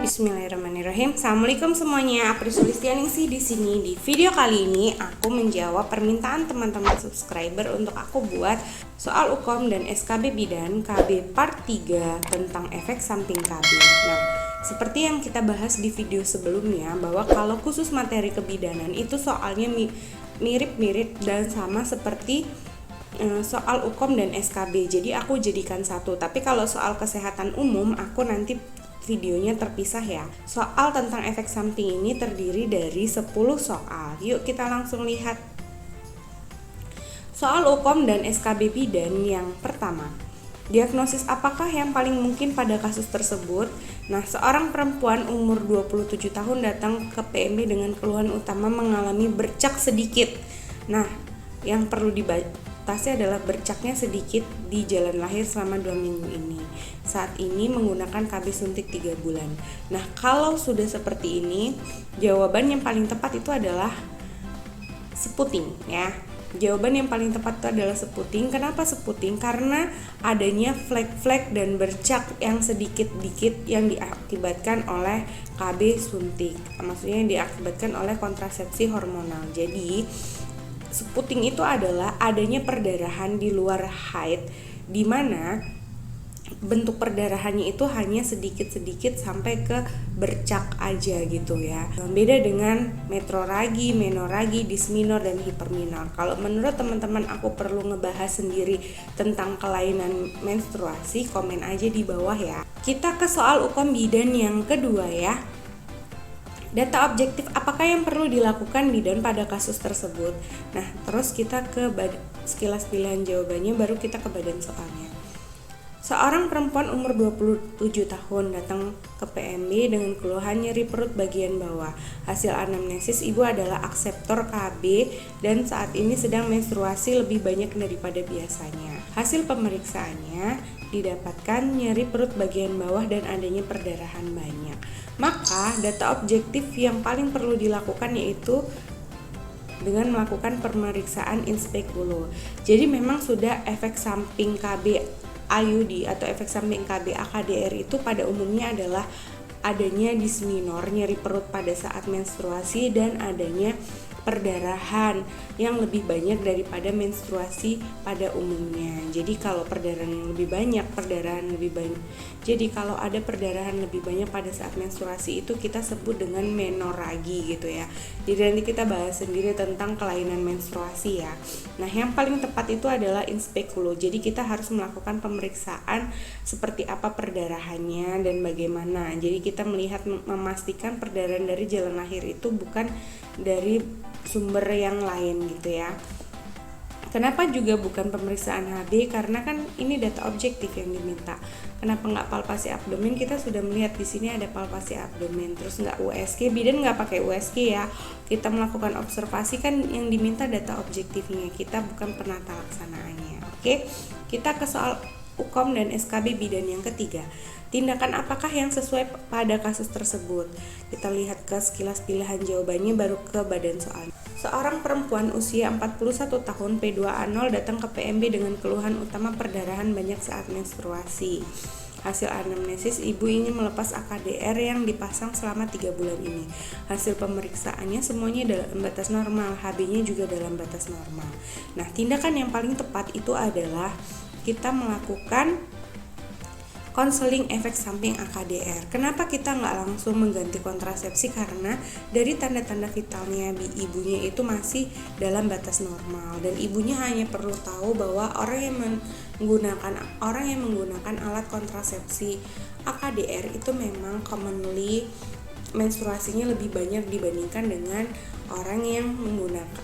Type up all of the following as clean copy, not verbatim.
Bismillahirrahmanirrahim. Assalamualaikum semuanya. Apri Sulistianingsih di sini. Di video kali ini aku menjawab permintaan teman-teman subscriber untuk aku buat soal UKOM dan SKB Bidan KB Part 3 tentang efek samping KB. Nah, seperti yang kita bahas di video sebelumnya, bahwa kalau khusus materi kebidanan itu soalnya mirip-mirip dan sama seperti soal UKOM dan SKB. Jadi aku jadikan satu. Tapi kalau soal kesehatan umum, aku nanti videonya terpisah ya. Soal tentang efek samping ini terdiri dari 10 soal. Yuk kita langsung lihat. Soal UKOM dan SKB Bidan yang pertama. Diagnosis apakah yang paling mungkin pada kasus tersebut? Nah, seorang perempuan umur 27 tahun datang ke PMB dengan keluhan utama mengalami bercak sedikit. Nah, yang perlu dibatasi adalah bercaknya sedikit di jalan lahir selama 2 minggu ini. Saat ini menggunakan KB suntik 3 bulan. Nah, kalau sudah seperti ini, jawaban yang paling tepat itu adalah seputing ya. Jawaban yang paling tepat itu adalah seputing. Kenapa seputing? Karena adanya flek-flek dan bercak yang sedikit-dikit yang diakibatkan oleh KB suntik. Maksudnya yang diakibatkan oleh kontrasepsi hormonal. Jadi, seputing itu adalah adanya perdarahan di luar haid, di mana bentuk perdarahannya itu hanya sedikit-sedikit sampai ke bercak aja gitu ya. Beda dengan metroragi, menoragi, disminor, dan hiperminor. Kalau menurut teman-teman aku perlu ngebahas sendiri tentang kelainan menstruasi, komen aja di bawah ya. Kita ke soal UKOM bidan yang kedua ya. Data objektif apakah yang perlu dilakukan bidan pada kasus tersebut? Nah, terus kita ke sekilas pilihan jawabannya, baru kita ke badan soalnya. Seorang perempuan umur 27 tahun datang ke PMB dengan keluhan nyeri perut bagian bawah. Hasil anamnesis ibu adalah akseptor KB dan saat ini sedang menstruasi lebih banyak daripada biasanya. Hasil pemeriksaannya didapatkan nyeri perut bagian bawah dan adanya perdarahan banyak. Maka data objektif yang paling perlu dilakukan yaitu dengan melakukan pemeriksaan inspekulo. Jadi memang sudah efek samping KB IUD atau efek samping KB AKDR itu pada umumnya adalah adanya disminor, nyeri perut pada saat menstruasi, dan adanya perdarahan yang lebih banyak daripada menstruasi pada umumnya. Jadi kalau perdarahan yang lebih banyak, Jadi kalau ada perdarahan lebih banyak pada saat menstruasi itu kita sebut dengan menoragi gitu ya. Jadi nanti kita bahas sendiri tentang kelainan menstruasi ya. Nah, yang paling tepat itu adalah inspekulo. Jadi kita harus melakukan pemeriksaan seperti apa perdarahannya dan bagaimana. Jadi kita memastikan perdarahan dari jalan lahir itu bukan dari sumber yang lain gitu ya. Kenapa juga bukan pemeriksaan HB? Karena kan ini data objektif yang diminta. Kenapa nggak palpasi abdomen? Kita sudah melihat di sini ada palpasi abdomen. Terus nggak USG, bidan nggak pakai USG ya. Kita melakukan observasi, kan yang diminta data objektifnya. Kita bukan penata laksanaannya. Oke, kita ke soal UKOM dan SKB bidan yang ketiga. Tindakan apakah yang sesuai pada kasus tersebut? Kita lihat ke sekilas pilihan jawabannya, baru ke badan soal. Seorang perempuan usia 41 tahun P2A0 datang ke PMB dengan keluhan utama perdarahan banyak saat menstruasi. Hasil anamnesis, ibu ingin melepas AKDR yang dipasang selama 3 bulan ini. Hasil pemeriksaannya semuanya dalam batas normal, HB-nya juga dalam batas normal. Nah, tindakan yang paling tepat itu adalah kita melakukan konseling efek samping AKDR. Kenapa kita nggak langsung mengganti kontrasepsi? Karena dari tanda-tanda vitalnya ibunya itu masih dalam batas normal, dan ibunya hanya perlu tahu bahwa orang yang menggunakan alat kontrasepsi AKDR itu memang commonly menstruasinya lebih banyak dibandingkan dengan orang yang menggunakan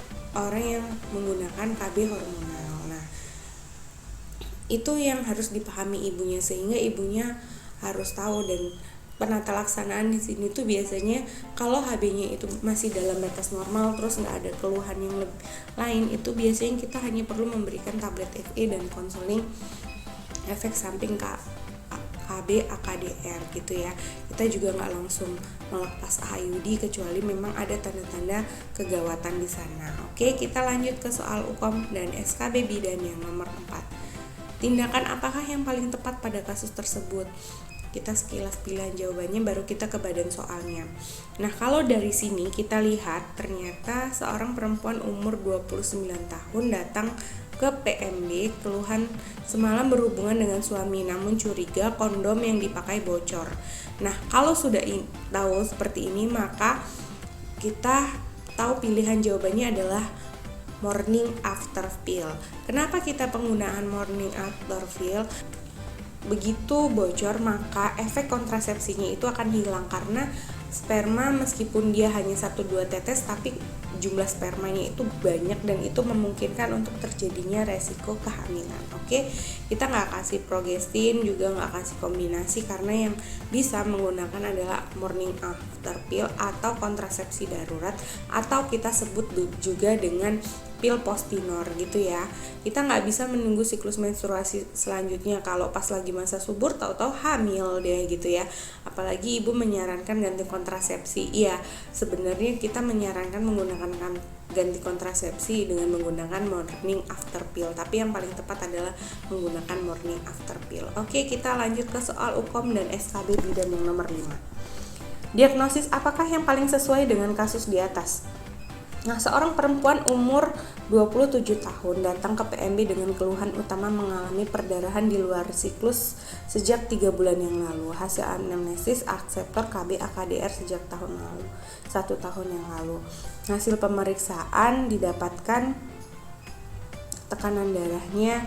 KB hormonal. Itu yang harus dipahami ibunya, sehingga ibunya harus tahu. Dan penata laksanaan di sini tuh biasanya kalau HB-nya itu masih dalam batas normal, terus nggak ada keluhan yang lain, itu biasanya kita hanya perlu memberikan tablet FE dan konseling efek samping KB AKDR gitu ya. Kita juga nggak langsung melepas IUD kecuali memang ada tanda-tanda kegawatan di sana. Oke, kita lanjut ke soal UKOM dan SKB bidan yang nomor 4. Tindakan apakah yang paling tepat pada kasus tersebut? kita sekilas pilihan jawabannya baru kita ke badan soalnya. Nah, kalau dari sini kita lihat ternyata seorang perempuan umur 29 tahun datang ke PMB keluhan semalam berhubungan dengan suami namun curiga kondom yang dipakai bocor. Nah, kalau sudah tahu seperti ini maka kita tahu pilihan jawabannya adalah morning after pill. Kenapa kita penggunaan morning after pill? Begitu bocor maka efek kontrasepsinya itu akan hilang karena sperma meskipun dia hanya 1-2 tetes tapi jumlah spermanya itu banyak dan itu memungkinkan untuk terjadinya resiko kehamilan. Oke, kita nggak kasih progestin juga nggak kasih kombinasi karena yang bisa menggunakan adalah morning after pill atau kontrasepsi darurat atau kita sebut juga dengan pil postinor gitu ya. Kita nggak bisa menunggu siklus menstruasi selanjutnya kalau pas lagi masa subur tahu-tahu hamil deh gitu ya. Apalagi ibu menyarankan ganti kontrasepsi. Iya, sebenarnya kita menyarankan menggunakan ganti kontrasepsi dengan menggunakan morning after pill, tapi yang paling tepat adalah menggunakan morning after pill. Oke, kita lanjut ke soal UKOM dan SKB bidan yang nomor 5. Diagnosis apakah yang paling sesuai dengan kasus di atas? Nah, seorang perempuan umur 27 tahun datang ke PMB dengan keluhan utama mengalami perdarahan di luar siklus sejak 3 bulan yang lalu. Hasil anamnesis akseptor KB AKDR sejak 1 tahun yang lalu. Hasil pemeriksaan didapatkan tekanan darahnya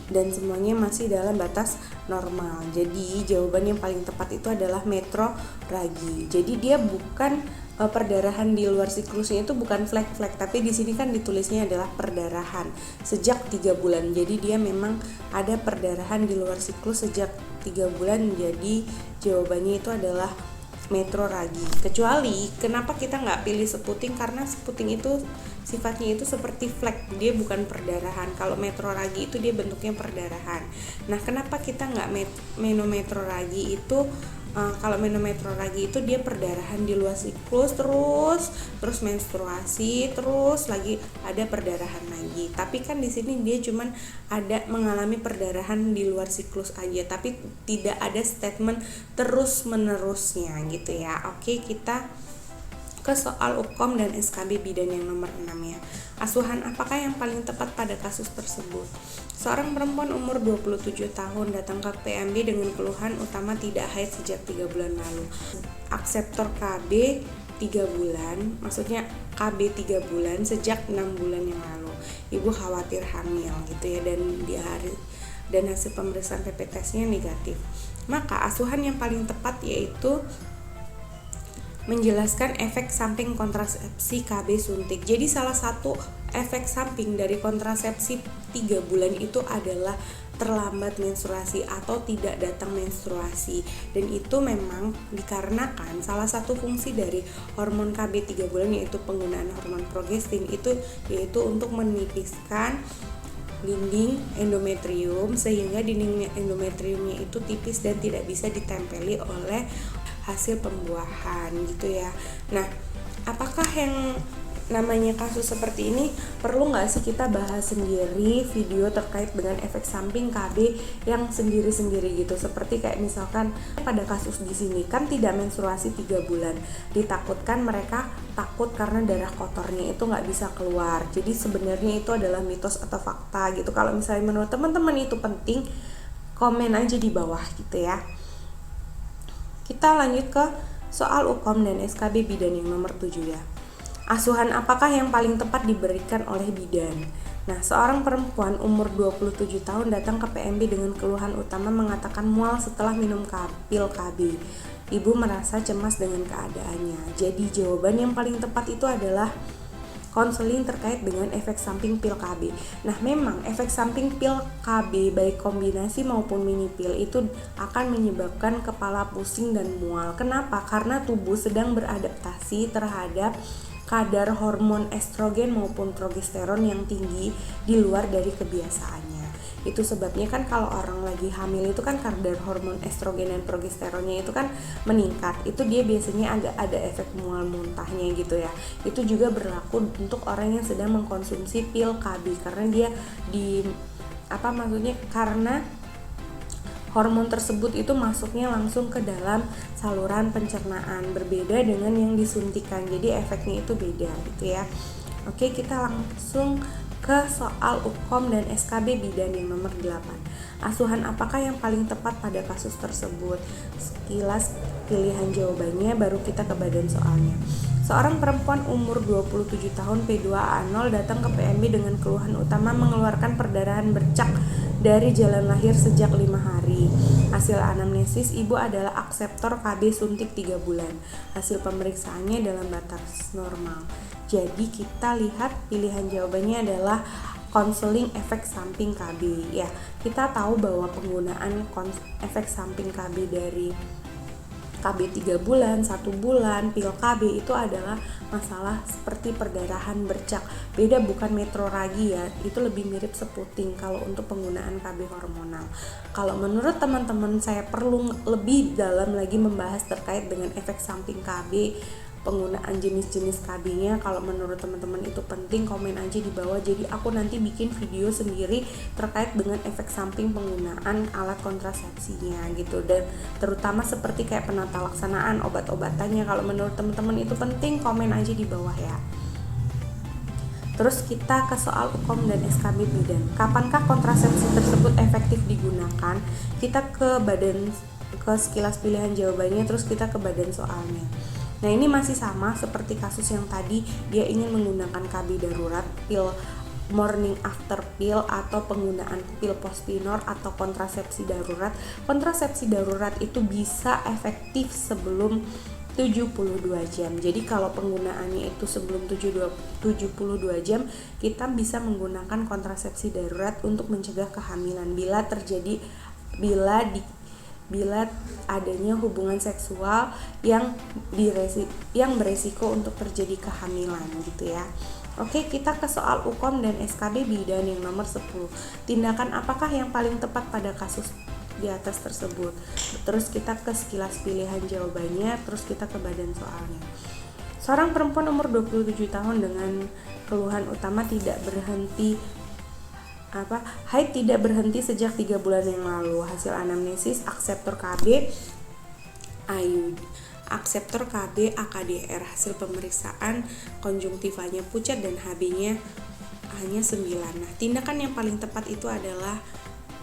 dan semuanya masih dalam batas normal. Jadi jawaban yang paling tepat itu adalah metroragi. Jadi dia bukan perdarahan di luar siklusnya itu bukan flek-flek, tapi di sini kan ditulisnya adalah perdarahan sejak 3 bulan. Jadi dia memang ada perdarahan di luar siklus sejak 3 bulan. Jadi jawabannya itu adalah metroragi. Kecuali kenapa kita nggak pilih seputing, karena seputing itu sifatnya itu seperti flek, dia bukan perdarahan. Kalau metroragi itu dia bentuknya perdarahan. Nah, kenapa kita nggak menometroragi itu? Kalau menometroragi itu dia perdarahan di luar siklus terus menstruasi terus lagi ada perdarahan lagi. Tapi kan di sini dia cuman ada mengalami perdarahan di luar siklus aja, tapi tidak ada statement terus menerusnya gitu ya. Oke, kita ke soal UKOM dan SKB bidan yang nomor 6 ya. Asuhan apakah yang paling tepat pada kasus tersebut? Seorang perempuan umur 27 tahun datang ke PMB dengan keluhan utama tidak haid sejak 3 bulan lalu. Akseptor KB 3 bulan, maksudnya KB 3 bulan sejak 6 bulan yang lalu. Ibu khawatir hamil gitu ya, dan hasil pemeriksaan PP testnya negatif. Maka asuhan yang paling tepat yaitu menjelaskan efek samping kontrasepsi KB suntik. Jadi salah satu efek samping dari kontrasepsi 3 bulan itu adalah terlambat menstruasi atau tidak datang menstruasi, dan itu memang dikarenakan salah satu fungsi dari hormon KB 3 bulan yaitu penggunaan hormon progestin itu yaitu untuk menipiskan dinding endometrium sehingga dinding endometriumnya itu tipis dan tidak bisa ditempeli oleh hasil pembuahan gitu ya. Nah, apakah yang namanya kasus seperti ini perlu nggak sih kita bahas sendiri video terkait dengan efek samping KB yang sendiri-sendiri gitu, seperti kayak misalkan pada kasus di sini kan tidak menstruasi 3 bulan, ditakutkan mereka takut karena darah kotornya itu nggak bisa keluar. Jadi sebenarnya itu adalah mitos atau fakta gitu. Kalau misalnya menurut teman-teman itu penting, komen aja di bawah gitu ya. Kita lanjut ke soal UKOM dan SKB bidan yang nomor 7 ya. Asuhan apakah yang paling tepat diberikan oleh bidan? Nah, seorang perempuan umur 27 tahun datang ke PMB dengan keluhan utama mengatakan mual setelah minum pil KB. Ibu merasa cemas dengan keadaannya. Jadi jawaban yang paling tepat itu adalah konseling terkait dengan efek samping pil KB. Nah, memang efek samping pil KB baik kombinasi maupun mini pil itu akan menyebabkan kepala pusing dan mual. Kenapa? Karena tubuh sedang beradaptasi terhadap kadar hormon estrogen maupun progesteron yang tinggi di luar dari kebiasaannya. Itu sebabnya kan kalau orang lagi hamil itu kan kadar hormon estrogen dan progesteronnya itu kan meningkat. Itu dia biasanya agak ada efek mual muntahnya gitu ya. Itu juga berlaku untuk orang yang sedang mengkonsumsi pil KB karena dia karena hormon tersebut itu masuknya langsung ke dalam saluran pencernaan, berbeda dengan yang disuntikan. Jadi efeknya itu beda gitu ya. Oke, kita langsung ke soal UKOM dan SKB bidan yang nomor 8. Asuhan apakah yang paling tepat pada kasus tersebut? Sekilas pilihan jawabannya, baru kita ke badan soalnya. Seorang perempuan umur 27 tahun P2A0 datang ke PMB dengan keluhan utama mengeluarkan perdarahan bercak dari jalan lahir sejak 5 hari. Hasil anamnesis, ibu adalah akseptor KB suntik 3 bulan. Hasil pemeriksaannya dalam batas normal. Jadi kita lihat pilihan jawabannya adalah konseling efek samping KB. Ya, kita tahu bahwa penggunaan efek samping KB dari KB 3 bulan, 1 bulan, pil KB itu adalah masalah seperti perdarahan bercak. Beda, bukan metroragi ya, itu lebih mirip seputing kalau untuk penggunaan KB hormonal. Kalau menurut teman-teman saya perlu lebih dalam lagi membahas terkait dengan efek samping KB, penggunaan jenis-jenis KB-nya. Kalau menurut teman-teman itu penting, komen aja di bawah. Jadi aku nanti bikin video sendiri terkait dengan efek samping penggunaan alat kontrasepsinya gitu, dan terutama seperti kayak penata laksanaan obat-obatannya. Kalau menurut teman-teman itu penting, komen aja di bawah ya. Terus kita ke soal UKOM dan SKB bidan. Kapankah kontrasepsi tersebut efektif digunakan? Kita ke sekilas pilihan jawabannya, terus kita ke badan soalnya. Nah, ini masih sama seperti kasus yang tadi, dia ingin menggunakan KB darurat, pil morning after pill, atau penggunaan pil postinor atau kontrasepsi darurat. Kontrasepsi darurat itu bisa efektif sebelum 72 jam. Jadi kalau penggunaannya itu sebelum 72 jam, kita bisa menggunakan kontrasepsi darurat untuk mencegah kehamilan bila adanya hubungan seksual yang beresiko untuk terjadi kehamilan gitu ya. Oke, kita ke soal UKOM dan SKB bidan yang nomor 10. Tindakan apakah yang paling tepat pada kasus di atas tersebut? Terus kita ke sekilas pilihan jawabannya, terus kita ke badan soalnya. Seorang perempuan umur 27 tahun dengan keluhan utama haid tidak berhenti sejak 3 bulan yang lalu. Hasil anamnesis, akseptor KB AKDR. Hasil pemeriksaan, konjungtivanya pucat dan HB-nya hanya 9. Nah, tindakan yang paling tepat itu adalah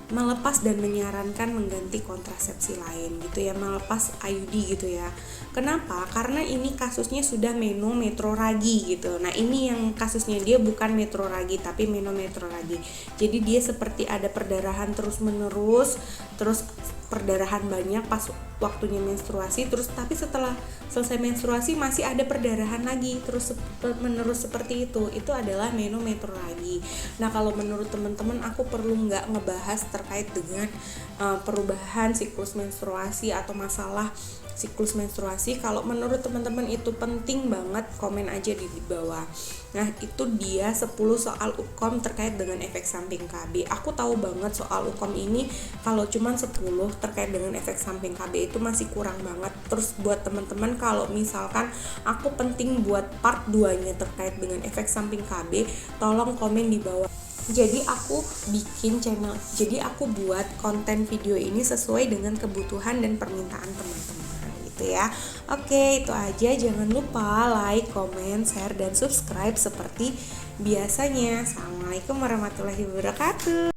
melepas dan menyarankan mengganti kontrasepsi lain gitu ya, melepas IUD gitu ya. Kenapa? Karena ini kasusnya sudah menometroragi gitu. Nah, ini yang kasusnya dia bukan metroragi tapi menometroragi. Jadi dia seperti ada perdarahan terus menerus, terus perdarahan banyak pas waktunya menstruasi, terus tapi setelah selesai menstruasi masih ada perdarahan lagi terus menerus seperti itu adalah menometroragi. Nah, kalau menurut teman-teman, aku perlu nggak ngebahas terkait dengan perubahan siklus menstruasi atau masalah siklus menstruasi? Kalau menurut teman-teman itu penting banget, komen aja di bawah. Nah, itu dia 10 soal UKOM terkait dengan efek samping KB. Aku tahu banget soal UKOM ini kalau cuman 10 terkait dengan efek samping KB itu masih kurang banget. Terus buat teman-teman, kalau misalkan aku penting buat part 2-nya terkait dengan efek samping KB, tolong komen di bawah. Jadi aku buat konten video ini sesuai dengan kebutuhan dan permintaan teman-teman gitu ya. Oke, itu aja. Jangan lupa like, comment, share, dan subscribe seperti biasanya. Assalamualaikum warahmatullahi wabarakatuh.